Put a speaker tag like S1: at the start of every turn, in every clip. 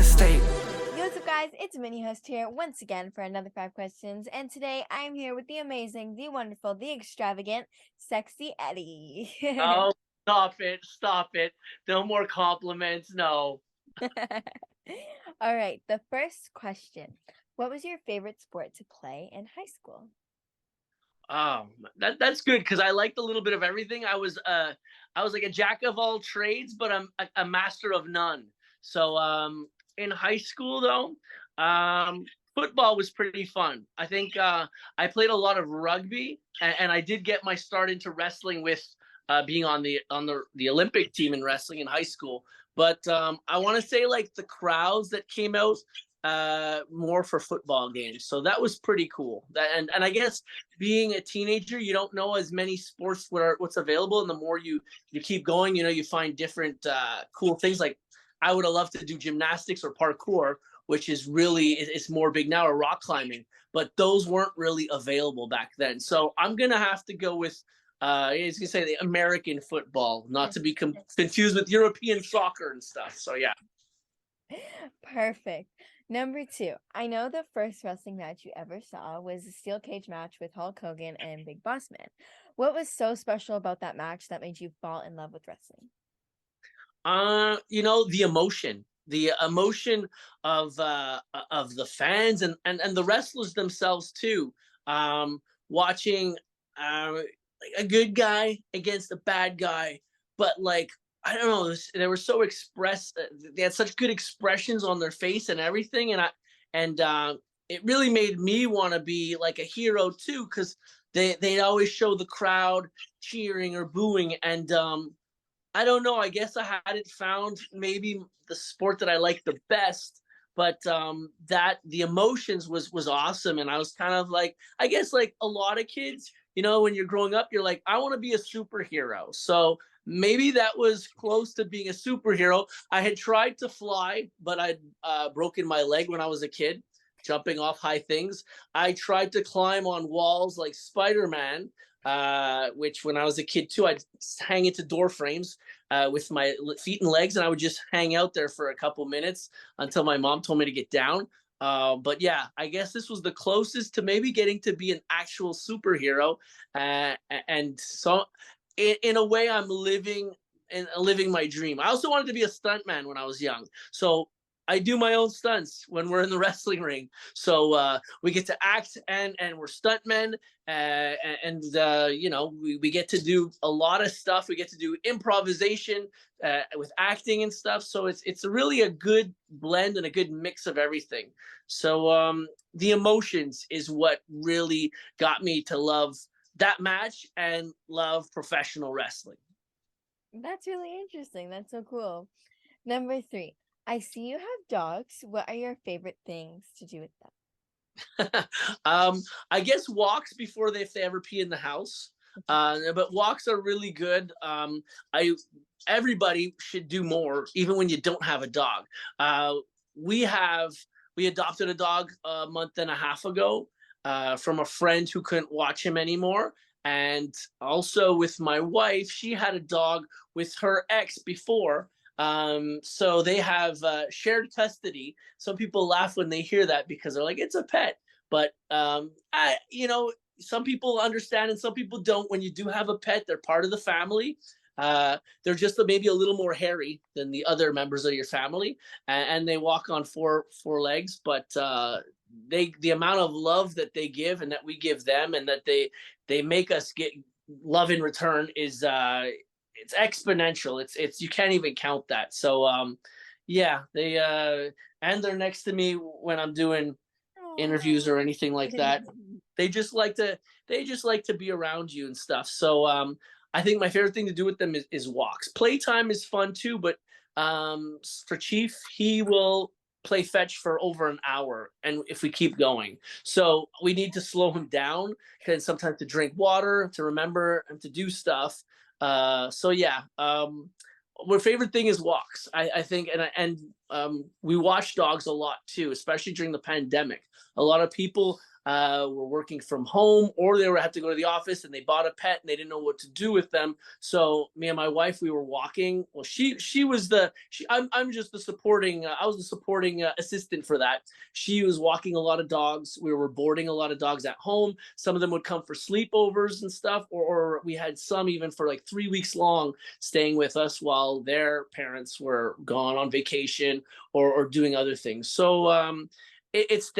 S1: state.
S2: Yo, what's up, guys? It's Minihost here once again for another 5 questions, and today I am here with the amazing, the wonderful, the extravagant, Sexxy Eddy.
S3: Oh, stop it, stop it. No more compliments, no.
S2: All right, the first question: what was your favorite sport to play in high school?
S3: That's good because I liked a little bit of everything. I was like a jack of all trades, but I'm a master of none. So in high school though, football was pretty fun. I think I played a lot of rugby, and I did get my start into wrestling with being on the Olympic team in wrestling in high school. But I want to say like the crowds that came out more for football games, so that was pretty cool. And I guess being a teenager, you don't know as many sports what's available, and the more you keep going, you find different cool things. Like I would have loved to do gymnastics or parkour, which is really it's more big now, or rock climbing, but those weren't really available back then. So I'm gonna have to go with I was gonna say the American football, not to be confused with European soccer and stuff. So yeah.
S2: Perfect. Number two, I know the first wrestling match you ever saw was a steel cage match with Hulk Hogan and Big Boss Man. What was so special about that match that made you fall in love with wrestling?
S3: The emotion of the fans and the wrestlers themselves too. Watching like a good guy against a bad guy, but like I don't know, they were so express. They had such good expressions on their face and everything, and it really made me want to be like a hero too, because they always show the crowd cheering or booing, and I don't know. I guess I hadn't found maybe the sport that I liked the best, but that the emotions was awesome, and I was kind of like, I guess like a lot of kids, when you're growing up, you're like, I want to be a superhero. So maybe that was close to being a superhero. I had tried to fly, but I'd broken my leg when I was a kid, jumping off high things. I tried to climb on walls like Spider-Man, which when I was a kid too, I'd hang into door frames with my feet and legs, and I would just hang out there for a couple minutes until my mom told me to get down. But yeah, I guess this was the closest to maybe getting to be an actual superhero, and so in a way, I'm living my dream. I also wanted to be a stuntman when I was young, so I do my own stunts when we're in the wrestling ring. So we get to act, and we're stuntmen, and we get to do a lot of stuff. We get to do improvisation with acting and stuff. So it's really a good blend and a good mix of everything. So the emotions is what really got me to love that match and love professional wrestling.
S2: That's really interesting. That's so cool. Number three, I see you have dogs. What are your favorite things to do with them?
S3: I guess walks before if they ever pee in the house. But walks are really good. I Everybody should do more, even when you don't have a dog. Uh, we have we adopted a dog a month and a half ago from a friend who couldn't watch him anymore. And also with my wife, she had a dog with her ex before, so they have shared custody. Some people laugh when they hear that because they're like, it's a pet. But some people understand and some people don't. When you do have a pet, they're part of the family. They're just maybe a little more hairy than the other members of your family, and they walk on four legs. But the amount of love that they give and that we give them, and that they make us get love in return is it's exponential. It's you can't even count that. So yeah, and they're next to me when I'm doing interviews or anything like that. They just like to be around you and stuff. So I think my favorite thing to do with them is walks. Playtime is fun too, but for Chief, he will play fetch for over an hour, and if we keep going, so we need to slow him down, because sometimes to drink water, to remember, and to do stuff. So yeah, my favorite thing is walks. I think, and we watch dogs a lot too, especially during the pandemic. A lot of people were working from home, or they had to go to the office, and they bought a pet and they didn't know what to do with them. So me and my wife, we were walking. Well, she was I'm just the supporting. I was the supporting assistant for that. She was walking a lot of dogs. We were boarding a lot of dogs at home. Some of them would come for sleepovers and stuff, or we had some even for like 3 weeks long staying with us while their parents were gone on vacation or doing other things. So it's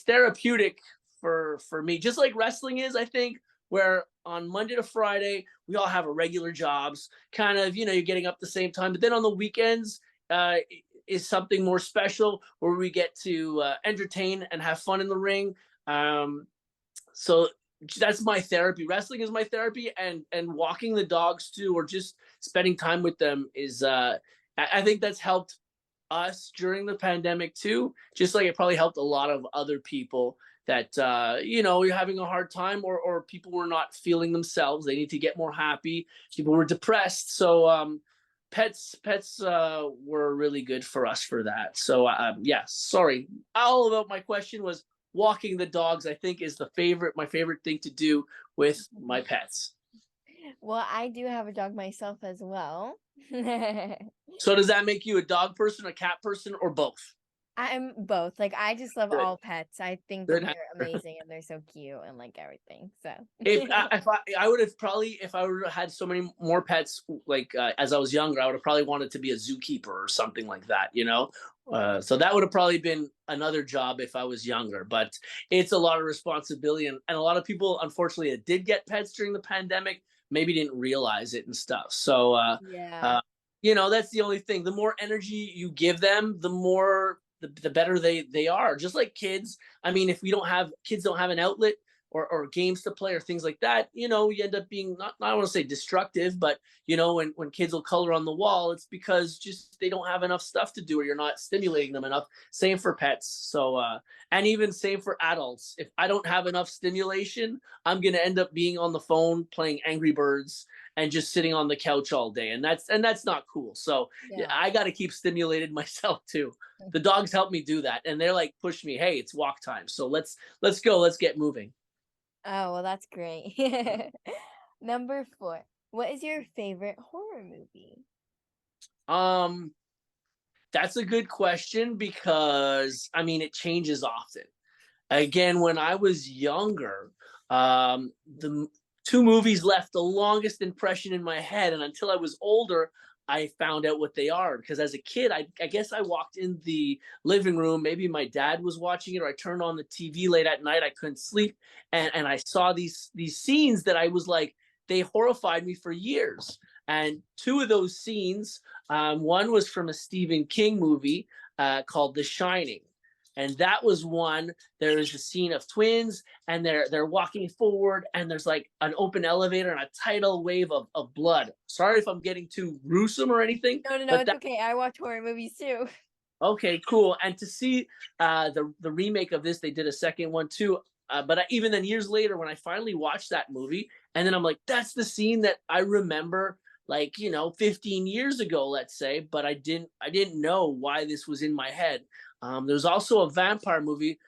S3: therapeutic for me, just like wrestling is, I think, where on Monday to Friday we all have our regular jobs, kind of, you're getting up the same time, but then on the weekends uh is something more special where we get to entertain and have fun in the ring. So that's my therapy. Wrestling is my therapy, and walking the dogs too, or just spending time with them is I think that's helped us during the pandemic too, just like it probably helped a lot of other people that you're having a hard time, or people were not feeling themselves, they need to get more happy, people were depressed. So pets were really good for us for that. So yeah, sorry, all about my question was walking the dogs. I think is my favorite thing to do with my pets.
S2: Well, I do have a dog myself as well.
S3: So does that make you a dog person, a cat person, or both?
S2: I'm both. Like, I just love
S3: Good.
S2: all pets. I think that
S3: Good.
S2: they're amazing and they're so cute and like everything. So,
S3: If I would have probably, if I would have had so many more pets, like as I was younger, I would have probably wanted to be a zookeeper or something like that. So that would have probably been another job if I was younger. But it's a lot of responsibility, and a lot of people, unfortunately, that did get pets during the pandemic maybe didn't realize it and stuff. So
S2: yeah.
S3: uh, that's the only thing. The more energy you give them, the better they are. Just like kids. I mean, if we don't have kids don't have an outlet or games to play or things like that, you end up being not I want to say destructive, but when kids will color on the wall, it's because just they don't have enough stuff to do, or you're not stimulating them enough. Same for pets. So and even same for adults. If I don't have enough stimulation, I'm gonna end up being on the phone playing Angry Birds and just sitting on the couch all day, and that's not cool. So yeah,
S2: Yeah.
S3: I got to keep stimulated myself too. The dogs help me do that, and they're like push me, hey, it's walk time, so let's go, let's get moving.
S2: Oh, well, that's great. Number 4. What is your favorite horror movie?
S3: um that's a good question, because I mean it changes often. Again, when I was younger, the two movies left the longest impression in my head, and until I was older, I found out what they are. Because as a kid, I guess I walked in the living room. Maybe my dad was watching it, or I turned on the TV late at night. I couldn't sleep, and I saw these scenes that I was like, they horrified me for years. And two of those scenes, one was from a Stephen King movie called The Shining, and that was one. There is a scene of twins, and they're walking forward, and there's like an open elevator and a tidal wave of blood. Sorry if I'm getting too gruesome or anything,
S2: No, no, no,
S3: but
S2: it's
S3: that
S2: okay. I watch horror movies too.
S3: okay, cool. And to see the remake of this, they did a second one too. But even then, years later, when I finally watched that movie, and then I'm like, that's the scene that I remember, like 15 years ago, let's say. But I didn't know why this was in my head. There's also a vampire movie.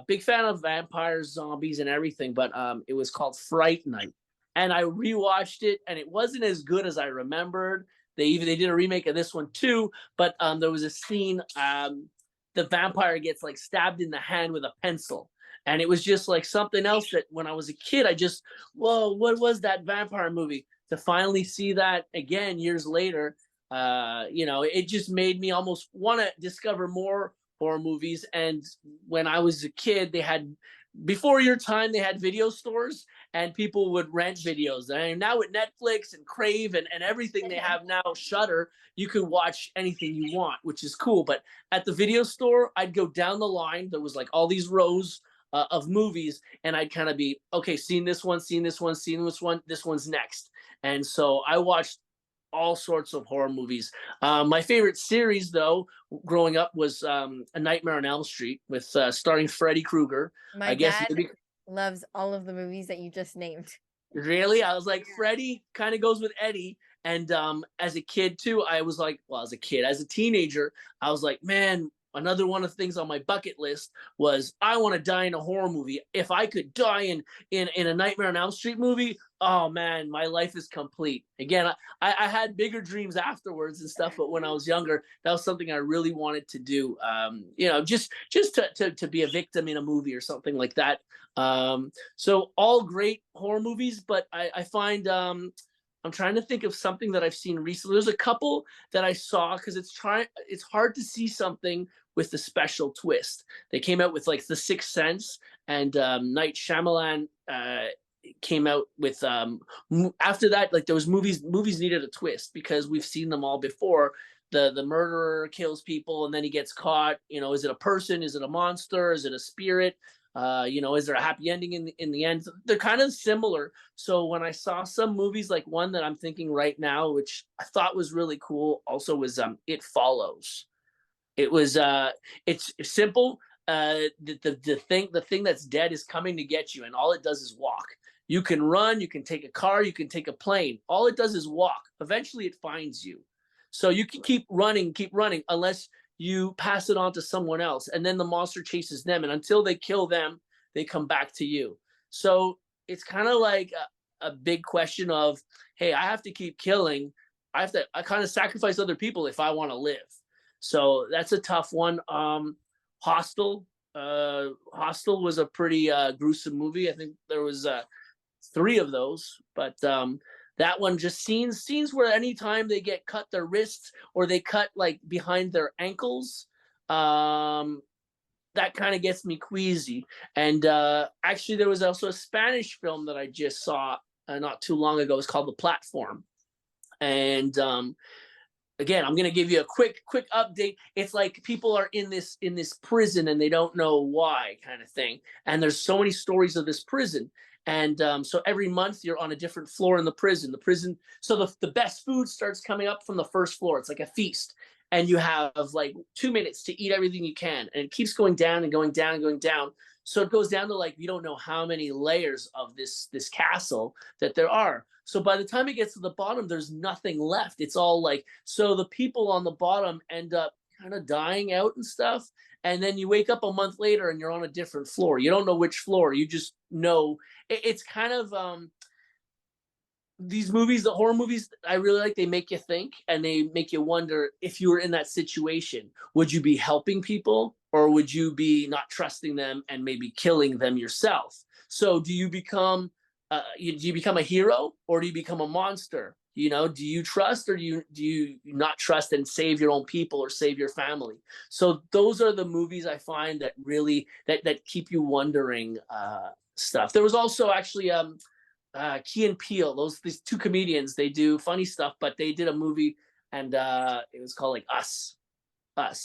S3: Big fan of vampires, zombies, and everything. But it was called Fright Night, and I rewatched it, and it wasn't as good as I remembered. They did a remake of this one too, but there was a scene. The vampire gets like stabbed in the hand with a pencil, and it was just like something else that when I was a kid, I just, whoa, what was that vampire movie? To finally see that again years later, it just made me almost want to discover more horror movies. And when I was a kid, they had, before your time, they had video stores, and people would rent videos. And now with Netflix and Crave and everything they have now, Shutter, you can watch anything you want, which is cool. But at the video store, I'd go down the line. There was like all these rows of movies, and I'd kind of be, okay, seen this one, seen this one, seen this one's next. And so I watched all sorts of horror movies. My favorite series, though, growing up was A Nightmare on Elm Street, with starring Freddy Krueger.
S2: My
S3: I guess
S2: dad
S3: maybe
S2: loves all of the movies that you just named.
S3: really, I was like,
S2: Yeah.
S3: Freddy kind of goes with Eddie. And as a kid too, I was like, well, as a kid, as a teenager, I was like, man, another one of the things on my bucket list was I want to die in a horror movie. If I could die in a Nightmare on Elm Street movie, oh man, my life is complete. Again, I had bigger dreams afterwards and stuff, but when I was younger, that was something I really wanted to do. Just to be a victim in a movie or something like that. So all great horror movies, but I find I'm trying to think of something that I've seen recently. There's a couple that I saw because it's hard to see something with the special twist. They came out with like The Sixth Sense, and Night Shyamalan came out with after that, like those movies needed a twist because we've seen them all before. The murderer kills people and then he gets caught. Is it a person? Is it a monster? Is it a spirit? Is there a happy ending in the end? They're kind of similar. So when I saw some movies, like one that I'm thinking right now, which I thought was really cool, also was It Follows. It's simple. The thing that's dead is coming to get you, and all it does is walk. You can run, you can take a car, you can take a plane. All it does is walk. Eventually, it finds you. So you can keep running, unless you pass it on to someone else, and then the monster chases them, and until they kill them, they come back to you. So it's kind of like a big question of, hey, I have to keep killing. I kind of sacrifice other people if I want to live. So that's a tough one. Hostel. Hostel was a pretty gruesome movie. I think there was 3 of those, but that one, just scenes where anytime they get cut their wrists or they cut like behind their ankles, that kind of gets me queasy. And actually, there was also a Spanish film that I just saw not too long ago. It's called The Platform. And again, I'm gonna give you a quick update. It's like people are in this prison and they don't know why, kind of thing. And there's so many stories of this prison. And so every month you're on a different floor in the prison. So the best food starts coming up from the first floor. It's like a feast. And you have like 2 minutes to eat everything you can. And it keeps going down and going down and going down. So it goes down to like, you don't know how many layers of this castle that there are. So by the time it gets to the bottom, there's nothing left. It's all like, so the people on the bottom end up kind of dying out and stuff. And then you wake up a month later and you're on a different floor. You don't know which floor. You just know. It's kind of these movies, the horror movies, I really like. They make you think and they make you wonder, if you were in that situation, would you be helping people or would you be not trusting them and maybe killing them yourself? So do you become do you become a hero or do you become a monster? Do you trust or do you not trust and save your own people or save your family? So those are the movies I find that really that keep you wondering stuff. There was also actually Key and Peele. These 2 comedians, they do funny stuff, but they did a movie and it was called like Us,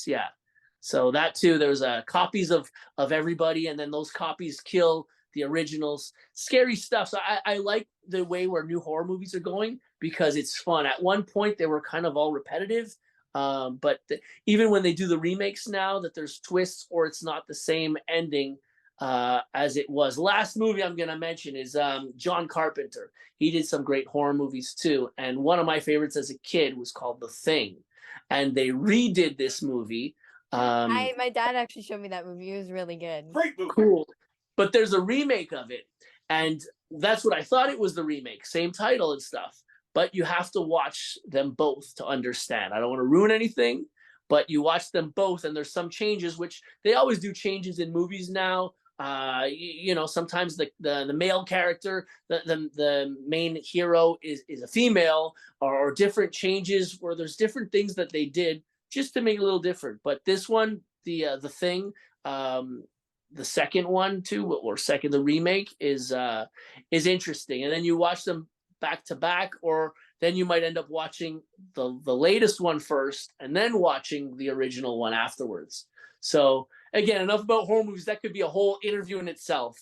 S3: yeah. So that too, there's copies of everybody, and then those copies kill the originals. Scary stuff. So I like the way where new horror movies are going because it's fun. At one point, they were kind of all repetitive, but even when they do the remakes now, that there's twists or it's not the same ending as it was. Last movie I'm going to mention is John Carpenter. He did some great horror movies too, and one of my favorites as a kid was called The Thing, and they redid this movie.
S2: My dad actually showed me that movie. It was really good.
S3: Great movie. Cool. But there's a remake of it, and that's what I thought it was, the remake, same title and stuff. But you have to watch them both to understand. I don't want to ruin anything, but you watch them both, and there's some changes, which they always do changes in movies now. Sometimes the male character, the main hero is a female, or different changes where there's different things that they did just to make it a little different. But this one, the Thing, the second one too, or the remake is interesting. And then you watch them back to back, or then you might end up watching the latest one first and then watching the original one afterwards. So again, enough about horror movies. That could be a whole interview in itself.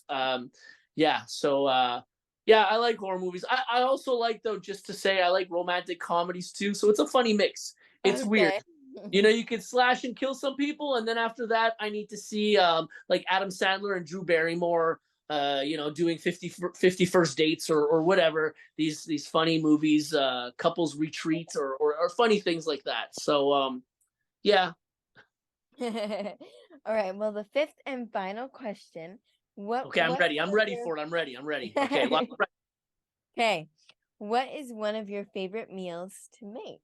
S3: Yeah. So I like horror movies. I also like, though, just to say, I like romantic comedies too. So it's a funny mix. It's weird. You could slash and kill some people, and then after that, I need to see like Adam Sandler and Drew Barrymore, doing 50 first dates or whatever. These funny movies, couples retreats or funny things like that. So yeah.
S2: All right. Well, the fifth and final question.
S3: Okay, I'm ready. I'm ready for it. I'm ready. I'm ready. Okay,
S2: Okay. What is one of your favorite meals to make?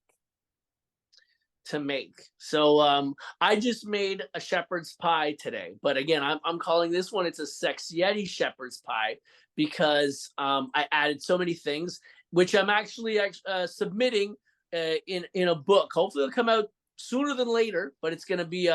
S3: to make. So I just made a shepherd's pie today, but again, I'm calling this one, it's a Sexxxy Eddy shepherd's pie because I added so many things, which I'm actually submitting in a book. Hopefully, it'll come out sooner than later, but it's going to be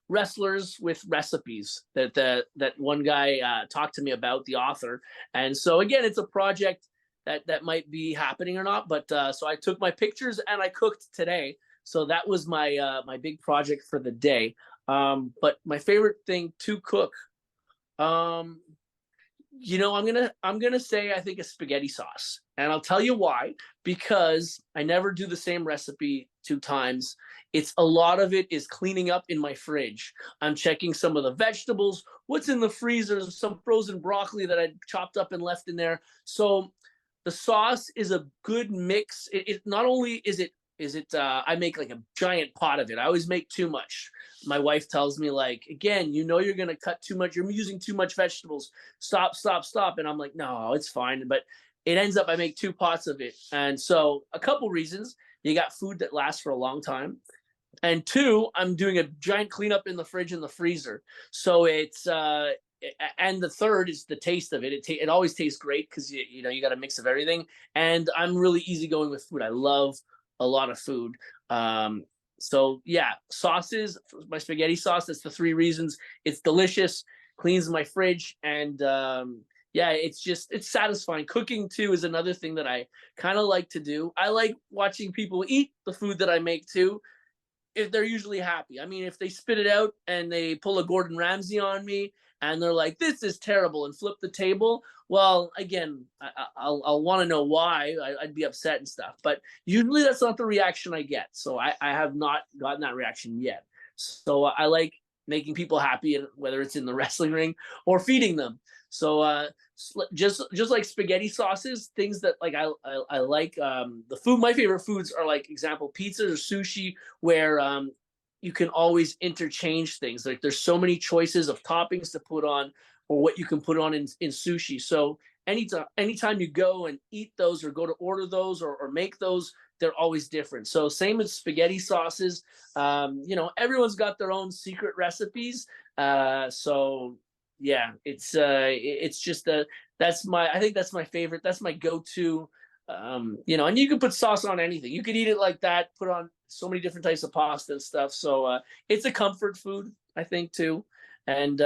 S3: wrestlers with recipes that one guy talked to me about, the author. And so again, it's a project that might be happening or not, but so I took my pictures and I cooked today. So that was my big project for the day. But my favorite thing to cook, um, I'm gonna say I think a spaghetti sauce, and I'll tell you why. Because I never do the same recipe 2 times. It's a lot of it is cleaning up in my fridge. I'm checking some of the vegetables, what's in the freezer, some frozen broccoli that I chopped up and left in there. So the sauce is a good mix. It not only is it I make like a giant pot of it. I always make too much. My wife tells me, like, again, you're gonna cut too much, you're using too much vegetables, stop. And I'm like, no, it's fine. But it ends up I make 2 pots of it. And so a couple reasons: you got food that lasts for a long time, and two, I'm doing a giant cleanup in the fridge and the freezer. So it's and the third is the taste of it. It always tastes great because you got a mix of everything. And I'm really easygoing with food. I love a lot of food. So yeah, sauces, my spaghetti sauce. That's the 3 reasons. It's delicious, cleans my fridge, and yeah, it's satisfying. Cooking too is another thing that I kind of like to do. I like watching people eat the food that I make too. If they're usually happy. I mean, if they spit it out and they pull a Gordon Ramsay on me and they're like, "This is terrible," and flip the table, well, again, I'll want to know why. I'd be upset and stuff. But usually that's not the reaction I get. So I have not gotten that reaction yet. So I like making people happy, whether it's in the wrestling ring or feeding them. So just like spaghetti sauces, things that like I like the food. My favorite foods are, like, example, pizzas or sushi, where you can always interchange things. Like, there's so many choices of toppings to put on, or what you can put on in sushi. So anytime you go and eat those, or go to order those, or make those, they're always different. So same as spaghetti sauces. Everyone's got their own secret recipes. So yeah, it's just I think that's my favorite. That's my go-to. And you can put sauce on anything. You could eat it like that, put on so many different types of pasta and stuff. So it's a comfort food, I think, too. And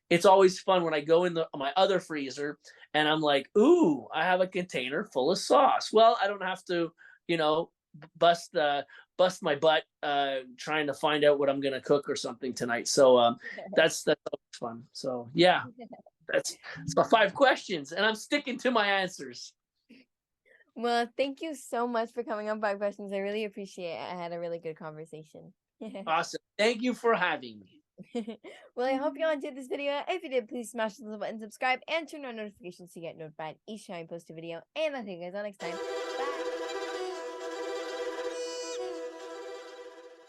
S3: it's always fun when I go in my other freezer and I'm like, ooh, I have a container full of sauce. Well, I don't have to, bust my butt trying to find out what I'm gonna cook or something tonight. So that's always fun. So yeah, that's my 5 questions, and I'm sticking to my answers.
S2: Well, thank you so much for coming on 5 questions. I really appreciate it. I had a really good conversation.
S3: Awesome. Thank you for having me.
S2: Well, I hope you all enjoyed this video. If you did, please smash the little button, subscribe, and turn on notifications to get notified each time I post a video. And I'll see you guys all next time. Bye.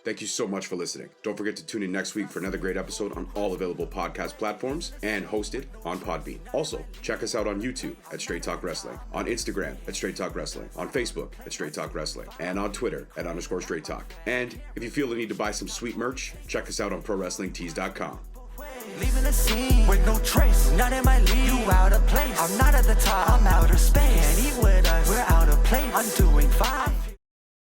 S1: Thank you so much for listening. Don't forget to tune in next week for another great episode on all available podcast platforms and hosted on Podbean. Also, check us out on YouTube at Straight Talk Wrestling, on Instagram at Straight Talk Wrestling, on Facebook at Straight Talk Wrestling, and on Twitter at _Straight Talk. And if you feel the need to buy some sweet merch, check us out on ProWrestlingTees.com.
S4: Leaving the scene with no trace, not in my league. You out of place. I'm not at the top, I'm outer space. Can't eat with us, we're out of place. I'm doing fine.